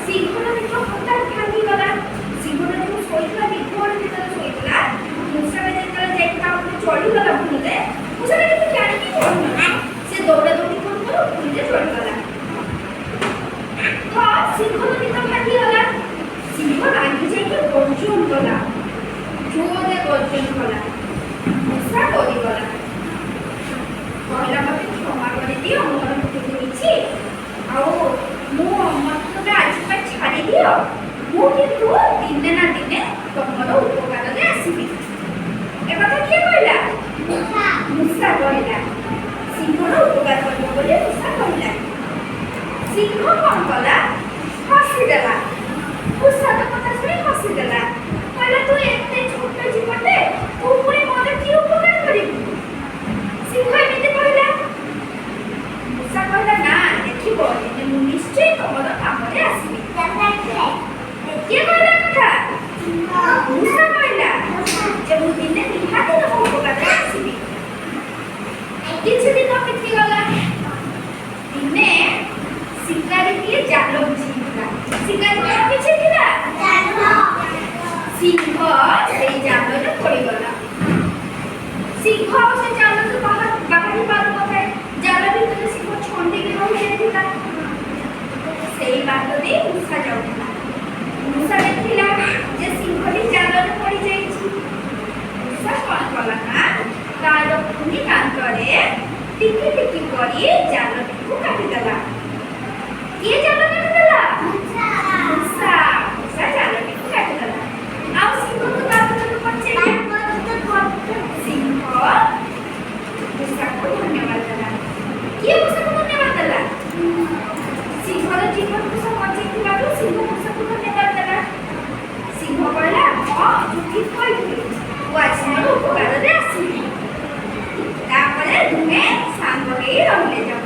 ସିଂହର ପେଟ ହଠାତ୍ ଭାଙ୍ଗିଗଲା। ସିଂହଟା ଯେଉଁ ଶୋଇଥିଲା ବିଭୋର ଭିତରେ ଶୋଇଥିଲା, ମୂଷାଟା ଯେତେବେଳେ ଯାଇକି ତା ଉପରେ ଚଢ଼ିଗଲା ଭୁଲରେ, ମୂଷାଟା କିନ୍ତୁ ଜାଣିକି ଚଢ଼ିଗଲା। ସେ ଦୌଡ଼ା ଦୌଡ଼ି କରୁ କରୁ ଭୁଲରେ ଚଢ଼ିଗଲା। ତ ସିଂହର ପେଟ ଭାଙ୍ଗିଗଲା। ସିଂହ ରାଗି ଯାଇକି ଗର୍ଜନ କଲା, ଜୋରରେ ଗର୍ଜନ କଲା। ମୂଷା ଡରିଗଲା, କହିଲା ମୋତେ କ୍ଷମା କରିଦିଅ, ମୋର ଭୁଲ ହେଇଛି, ଆଉ ମୋତେ ତମେ ଆଜି ପାଇଁ ଛାଡ଼ି ଦିଅ, ମୁଁ କିନ୍ତୁ ଦିନେ ନା ଦିନେ ତମର ଉପକାରରେ ଆସିବି। ଏ କଥା କିଏ କହିଲା? ମୂଷା କହିଲା। ସିଂହର ଉପକାର କରିବ ବୋଲି ମୂଷା କହିଲା। ସିଂହ କ'ଣ କଲା? ହସିଦେଲା। ମୂଷାର କଥା ଶୁଣି ହସିଦେଲା, କହିଲା ତୁ ଏତେ ଛୋଟ ଜୀବଟେ, ତୁ ପୁଣି ମୋର କି ଉପକାର କରିବୁ? ସିଂହ ଏମିତି କହିଲା। ମୂଷା କହିଲା ନା, ଦେଖିବ ଦିନେ ମୁଁ ନିଶ୍ଚୟ ତମର କାମରେ ଆସିବି। କିଏ କହିଲା କଥା? ମୂଷା କହିଲା ଯେ ମୁଁ ଦିନେ ନିହାତି ତମ ଉପକାରରେ ଆସିବି। କିଛି ଦିନ ବିତିଗଲା। ଦିନେ ଶିକାରୀଟିଏ ଜାଲ ବିଛେଇଥିଲା। ଶିକାରୀ କ'ଣ ବିଛେଇଥିଲା? ସିଂହ ସେଇ ଜାଲରେ ପଡ଼ିଗଲା। ସିଂହ ସେ ଜାଲରୁ ବାହାରି ପାରୁନଥାଏ। ଜାଲ ଭିତରେ ସିଂହ ଛନ୍ଦିକି ରହିଯାଇଥିଲା। ସେଇ ବାଟ ଦେଇ ମୂଷା ଯାଉଥିଲା। ମୂଷା ଦେଖିଲା ଯେ ସିଂହଟି ଜାଲରେ ପଡ଼ିଯାଇଛି। ମୂଷା କ'ଣ କଲା ନା, ତାର ପୁଣି ଦାନ୍ତରେ ଟିକି ଟିକି କରି ଜାଲଟିକୁ କାଟିଦେଲା। କିଏ ଜାଲ କାଟିଦେଲା? ମୂଷା। ମୂଷା ଜାଲଟିକୁ କାଟିଦେଲା। ଆଉ ସିଂହକୁ ତା ଭିତରୁ ବଞ୍ଚେଇଲା। ସିଂହ ମୂଷାକୁ ଧନ୍ୟବାଦ ଦେଲା। କିଏ ମୂଷାକୁ ଧନ୍ୟବାଦ ଦେଲା? ସିଂହର ଜୀବନକୁ ସେ ବଞ୍ଚେଇଥିବାରୁ ସିଂହ ମୂଷାକୁ ଧନ୍ୟବାଦ ଦେଲା। ସିଂହ କହିଲା ହଁ ତୁ ଠିକ୍ କହିଥିଲୁ, ତୁ ଆଜି ମୋର ଉପକାରରେ ଆସିବି। ତାପରେ ଦୁହେଁ ସାଙ୍ଗ ହେଇ ରହିଲେ।